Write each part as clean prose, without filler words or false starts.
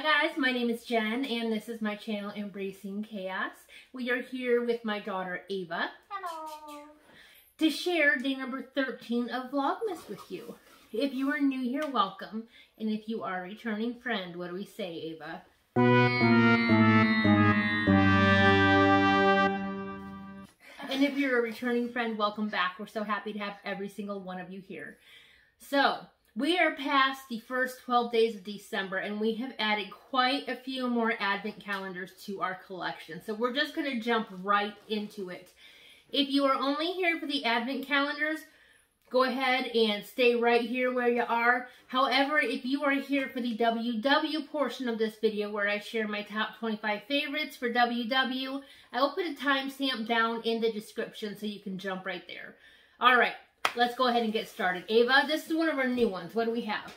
guys, my name is Jen and this is my channel Embracing Chaos. We are here with my daughter Ava. Hello. To share day number 13 of Vlogmas with you. If you are new here, welcome. And if you are a returning friend, what do we say, Ava? And if you're a returning friend, welcome back. We're so happy to have every single one of you here. So, we are past the first 12 days of December and we have added quite a few more advent calendars to our collection. So we're just going to jump right into it. If you are only here for the advent calendars, go ahead and stay right here where you are. However, if you are here for the WW portion of this video where I share my top 25 favorites for WW, I will put a timestamp down in the description so you can jump right there. All right. Let's go ahead and get started. Ava, this is one of our new ones. What do we have?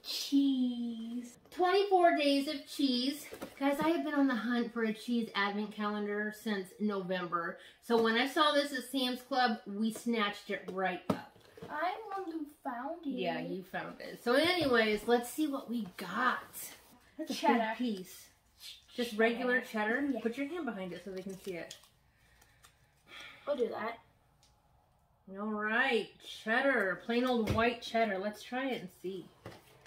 Cheese. 24 days of cheese. Guys, I have been on the hunt for a cheese advent calendar since November. So when I saw this at Sam's Club, we snatched it right up. I'm the one who found it. Yeah, you found it. So anyways, let's see what we got. That's a cheddar big piece. Just regular cheddar? Yeah. Put your hand behind it so they can see it. I'll do that. All right, cheddar, plain old white cheddar. Let's try it and see.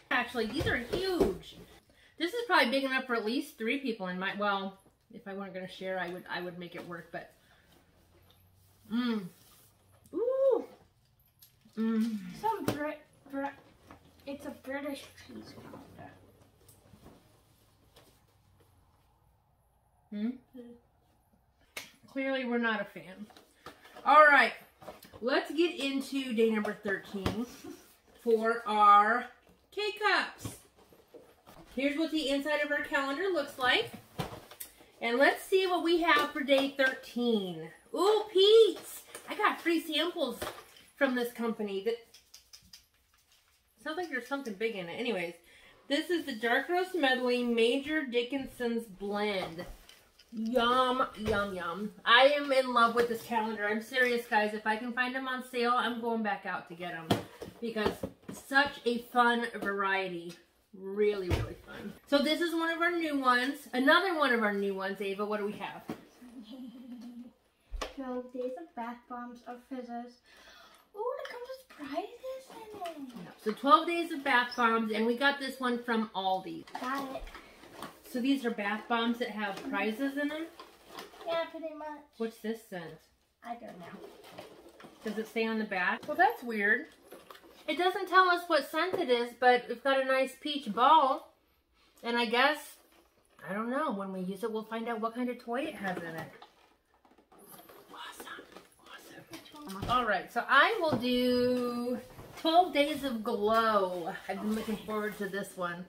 Actually, these are huge. This is probably big enough for at least 3 people in my, well, if I weren't going to share, I would make it work, but, ooh. It's a British cheese calendar. Clearly, we're not a fan. All right. Let's get into day number 13 for our K-Cups. Here's what the inside of our calendar looks like. And let's see what we have for day 13. Ooh, Pete's! I got free samples from this company. That sounds like there's something big in it. Anyways, this is the Dark Roast Medley Major Dickinson's Blend. Yum, yum, yum. I am in love with this calendar. I'm serious, guys. If I can find them on sale, I'm going back out to get them. Because such a fun variety. Really, really fun. So this is one of our new ones. Another one of our new ones, Ava. What do we have? 12 days of bath bombs of fizzers. Oh, look at those prizes in it. So 12 days of bath bombs. And we got this one from Aldi. Got it. So these are bath bombs that have prizes in them? Yeah, pretty much. What's this scent? I don't know. Does it say on the back? Well, that's weird. It doesn't tell us what scent it is, but it's got a nice peach ball. And I guess, I don't know, when we use it, we'll find out what kind of toy it has in it. Awesome. All right, so I will do 12 Days of Glow. I've been looking forward to this one.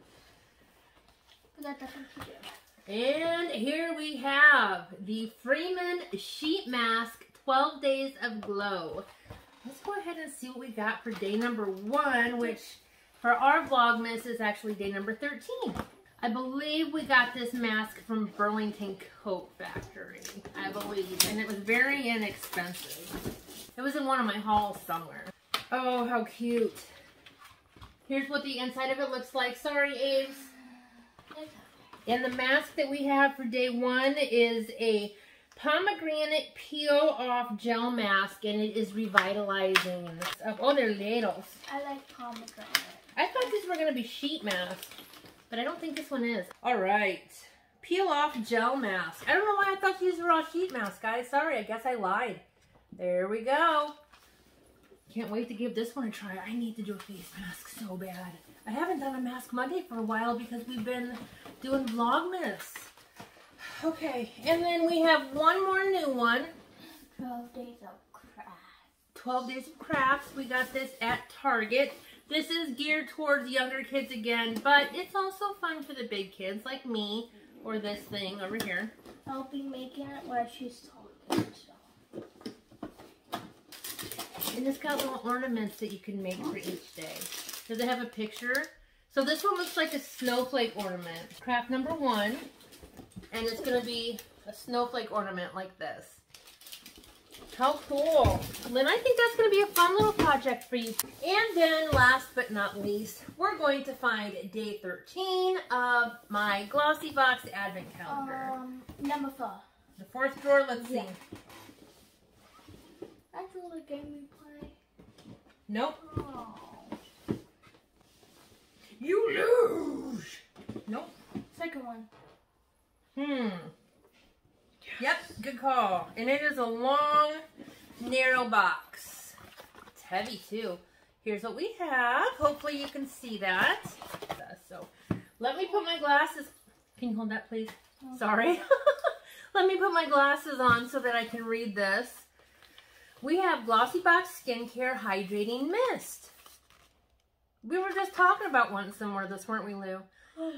And here we have the Freeman Sheet Mask 12 Days of Glow. Let's go ahead and see what we got for day number 1, which for our Vlogmas is actually day number 13. I believe we got this mask from Burlington Coat Factory, I believe, and it was very inexpensive. It was in one of my hauls somewhere. Oh, how cute. Here's what the inside of it looks like. Sorry, Aves. And the mask that we have for day 1 is a pomegranate peel-off gel mask, and it is revitalizing. Oh, they're ladles. I like pomegranate. I thought these were going to be sheet masks, but I don't think this one is. All right. Peel-off gel mask. I don't know why I thought these were all sheet masks, guys. Sorry, I guess I lied. There we go. Can't wait to give this one a try. I need to do a face mask so bad. I haven't done a Mask Monday for a while because we've been doing Vlogmas. Okay, and then we have one more new one. 12 Days of Crafts. 12 Days of Crafts. We got this at Target. This is geared towards younger kids again, but it's also fun for the big kids like me or this thing over here. I'll be making it while she's talking. And it's got little ornaments that you can make for each day. Does it have a picture? So this one looks like a snowflake ornament. Craft number 1. And it's going to be a snowflake ornament like this. How cool. Lynn, I think that's going to be a fun little project for you. And then last but not least, we're going to find day 13 of my Glossy Box Advent Calendar. Number 4. The fourth drawer, let's see. That's all the game we play. Nope. Oh. You lose. Nope. Second one. Yep, good call. And it is a long, narrow box. It's heavy too. Here's what we have. Hopefully you can see that. So let me put my glasses. Can you hold that, please? Okay. Sorry. Let me put my glasses on so that I can read this. We have Glossy Box Skincare Hydrating Mist. We were just talking about one somewhere this, weren't we, Lou?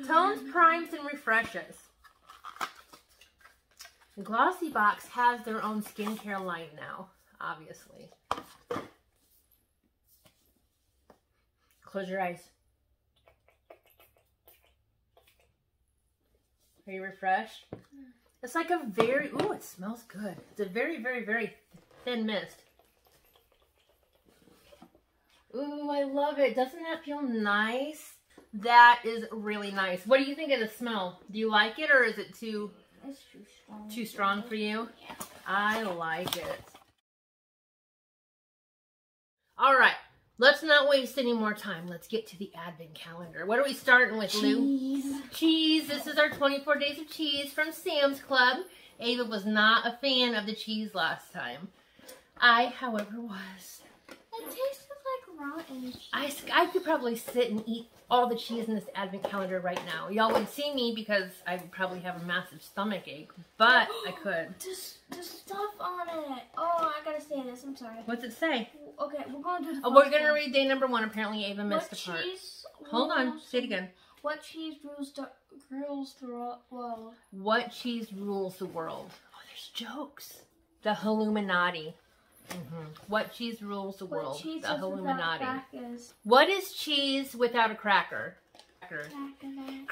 Tones, primes, and refreshes. The Glossy Box has their own skincare line now, obviously. Close your eyes. Are you refreshed? It's like a very, ooh, it smells good. It's a very, very, very thin mist. Ooh, I love it. Doesn't that feel nice? That is really nice. What do you think of the smell? Do you like it, or is it too... It's too strong. Too strong for you? Yeah. I like it. All right. Let's not waste any more time. Let's get to the Advent Calendar. What are we starting with, Lou? Cheese. Cheese. This is our 24 Days of Cheese from Sam's Club. Ava was not a fan of the cheese last time. I, however, was. It tasted like rotten cheese. I could probably sit and eat all the cheese in this Advent Calendar right now. Y'all wouldn't see me because I would probably have a massive stomach ache, but I could. The stuff on it. Oh, I gotta say this. I'm sorry. What's it say? Okay, we're going to do the we're going to read day number 1. Apparently Ava missed a part. Cheese Hold on. Say it again. What cheese rules the world? What cheese rules the world? Oh, there's jokes. The Illuminati. What cheese rules the world? The Illuminati. What is cheese without a cracker? Crack-a-lack-it!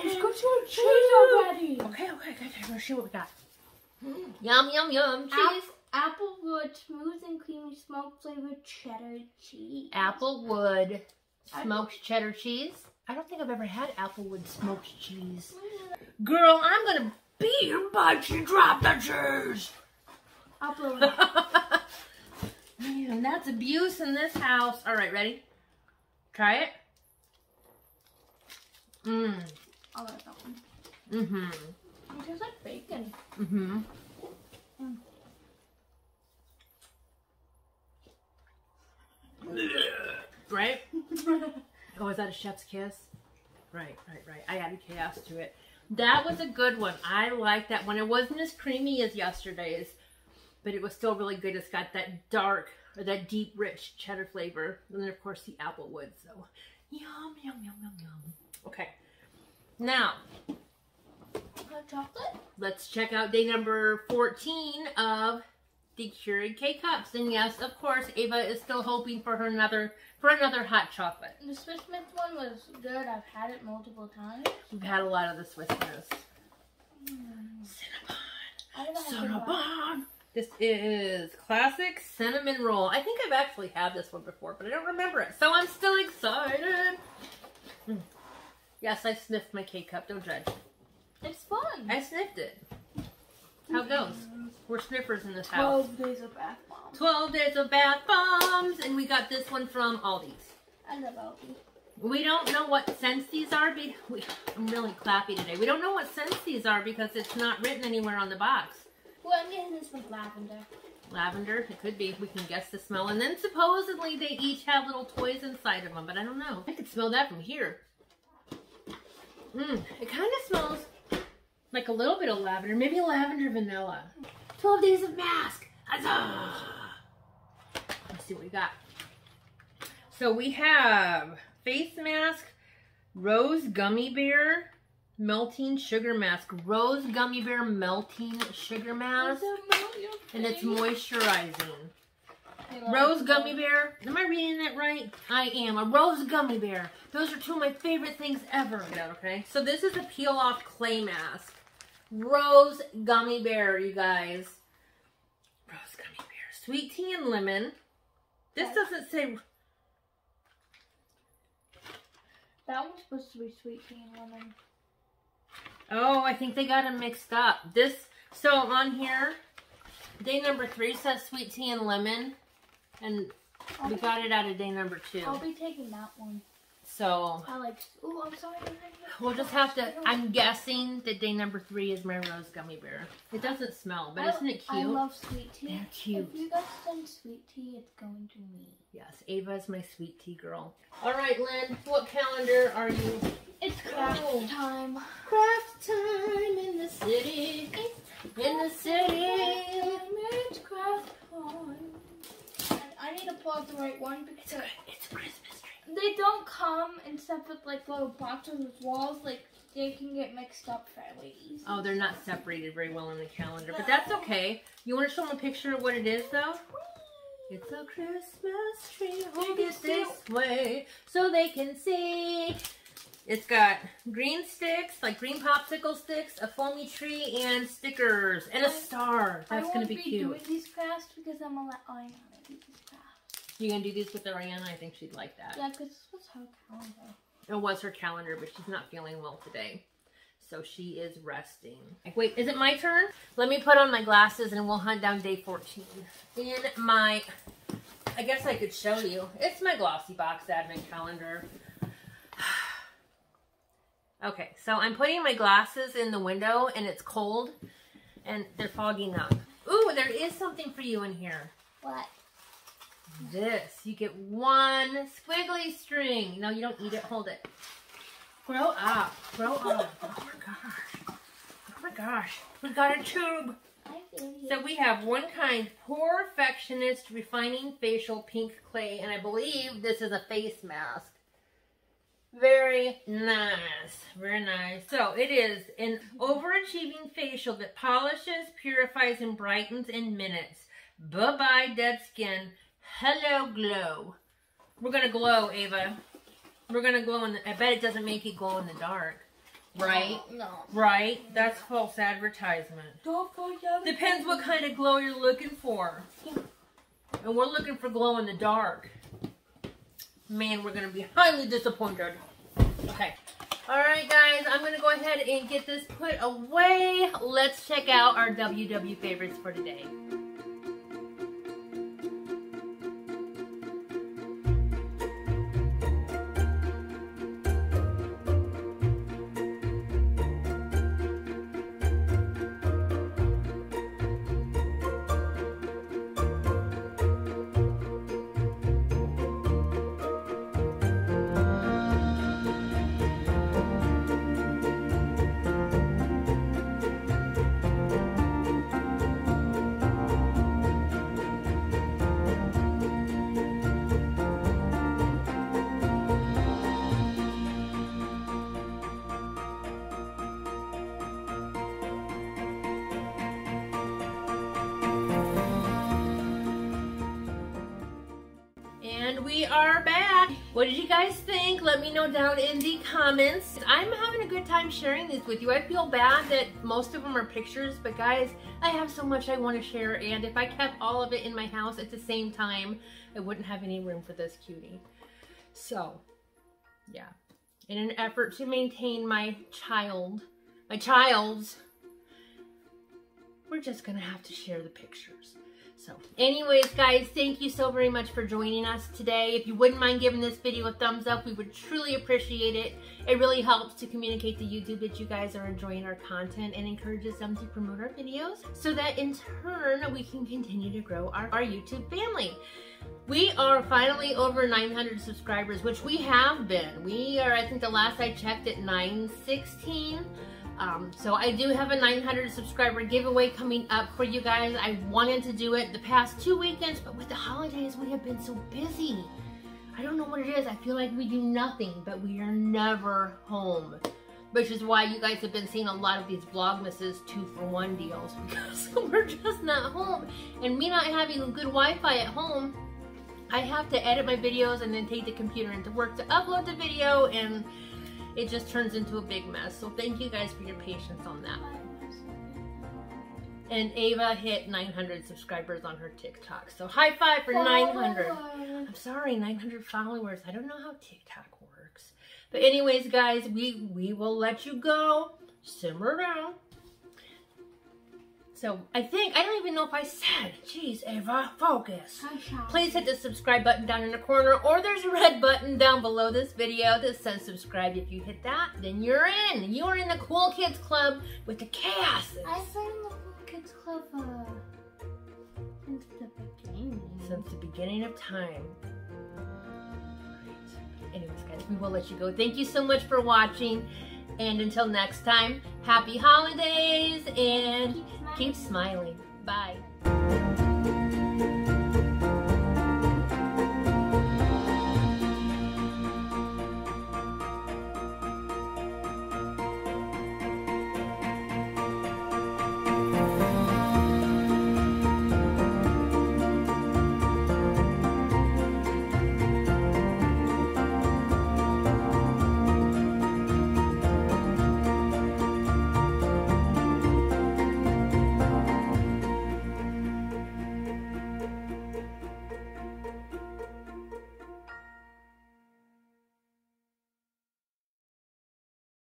Let's go to a cheese already. Okay. Let's see what we got. Yum, yum, yum. Cheese. Applewood smooth and creamy smoke flavored cheddar cheese. Applewood smoked cheddar cheese? I don't think I've ever had Applewood smoked cheese. Girl, I'm gonna beat your butt. You drop the cheese. Applewood. Man, that's abuse in this house. All right, ready? Try it. I like that one. It tastes like bacon. Right? Oh, is that a chef's kiss? Right. I added chaos to it. That was a good one. I like that one. It wasn't as creamy as yesterday's, but it was still really good. It's got that dark, or that deep, rich cheddar flavor. And then, of course, the applewood. So, yum, yum, yum, yum, yum. Okay. Now, chocolate? Let's check out day number 14 of the Keurig K-Cups. And yes, of course, Ava is still hoping for another hot chocolate. The Swiss Miss one was good. I've had it multiple times. We've had a lot of the Swiss Miss. Cinnabon. This is classic cinnamon roll. I think I've actually had this one before, but I don't remember it. So I'm still excited. Yes, I sniffed my K-Cup. Don't judge. It's fun. I sniffed it. How it goes? We're sniffers in this house. 12 days of bath bombs. 12 days of bath bombs. And we got this one from Aldi's. I love Aldi. We don't know what scents these are. I'm really clappy today. We don't know what scents these are because it's not written anywhere on the box. Well, I'm getting this with lavender. Lavender? It could be. We can guess the smell. And then supposedly they each have little toys inside of them, but I don't know. I could smell that from here. It kind of smells like a little bit of lavender. Maybe lavender vanilla. 12 days of mask. Huzzah! Let's see what we got. So we have face mask, rose gummy bear, melting sugar mask. Rose gummy bear melting sugar mask. And it's moisturizing. Rose gummy bear. Am I reading that right? I am. A rose gummy bear. Those are two of my favorite things ever. Okay. So this is a peel off clay mask. Rose gummy bear, you guys. Rose sweet tea and lemon. This doesn't say. That one's supposed to be sweet tea and lemon. Oh, I think they got them mixed up. So on here, day number 3 says sweet tea and lemon, and we got it out of day number 2. I'll be taking that one. So I like. Oh, I'm sorry. we'll just have to. I'm guessing that day number 3 is my rose gummy bear. It doesn't smell, but isn't it cute? I love sweet tea. They're cute. If you guys send sweet tea, it's going to me. Yes, Ava's my sweet tea girl. All right, Lynn, what calendar are you? It's craft time. Craft time in the city. In the city. It's craft time. And I need to pull out the right one because it's a Christmas tree. They don't come in separate like little boxes with walls. Like they can get mixed up fairly easy. Oh, they're not separated very well in the calendar, but that's okay. You want to show them a picture of what it is, though? It's a Christmas tree. Hold it this way so they can see. It's got green sticks, like green popsicle sticks, a foamy tree, and stickers, and a star. That's going to be cute. I won't be doing these crafts because I'm going to let Ariana do these crafts. You going to do these with Ariana? I think she'd like that. Yeah, because this was her calendar. It was her calendar, but she's not feeling well today. So she is resting. Wait, is it my turn? Let me put on my glasses and we'll hunt down day 14. In my, I guess I could show you. It's my Glossy Box Advent Calendar. Okay, so I'm putting my glasses in the window and it's cold and they're fogging up. Ooh, there is something for you in here. What? This. You get one squiggly string. No, you don't eat it. Hold it. Grow up. Grow up. Oh my gosh. Oh my gosh. We got a tube. So we have one kind, Perfectionist Refining Facial Pink Clay, and I believe this is a face mask. Very nice. Very nice. So it is an overachieving facial that polishes, purifies, and brightens in minutes. Bye-bye, dead skin. Hello, glow. We're going to glow, Ava. We're going to glow in the... I bet it doesn't make you glow in the dark. Right? No. Right? That's false advertisement. Depends what kind of glow you're looking for. And we're looking for glow in the dark. Man, we're going to be highly disappointed. Okay. Alright, guys. I'm going to go ahead and get this put away. Let's check out our WW favorites for today. We are back. What did you guys think? Let me know down in the comments. I'm having a good time sharing these with you. I feel bad that most of them are pictures, but guys, I have so much I want to share, and if I kept all of it in my house at the same time, I wouldn't have any room for this cutie. So, yeah. In an effort to maintain my child's, we're just gonna have to share the pictures. So anyways, guys, thank you so very much for joining us today. If you wouldn't mind giving this video a thumbs up, we would truly appreciate it. It really helps to communicate to YouTube that you guys are enjoying our content and encourages them to promote our videos so that in turn we can continue to grow our YouTube family. We are finally over 900 subscribers, which we have been. We are, I think the last I checked, at 916. So I do have a 900 subscriber giveaway coming up for you guys. I wanted to do it the past 2 weekends, but with the holidays, we have been so busy. I don't know what it is. I feel like we do nothing, but we are never home. Which is why you guys have been seeing a lot of these Vlogmases 2-for-1 deals, because we're just not home. And me not having good Wi-Fi at home, I have to edit my videos and then take the computer into work to upload the video, and it just turns into a big mess. So thank you guys for your patience on that. And Ava hit 900 subscribers on her TikTok. So high five for 900. I'm sorry, 900 followers. I don't know how TikTok works. But anyways, guys, we will let you go. Simmer down. So I don't even know if I said, geez, Ava, focus. Please hit the subscribe button down in the corner, or there's a red button down below this video that says subscribe. If you hit that, then you're in. You're in the Cool Kids Club with the chaos. I've been in the Cool Kids Club since the beginning. Since the beginning of time. Right. Anyways, guys, we will let you go. Thank you so much for watching. And until next time, happy holidays and keep smiling. Bye.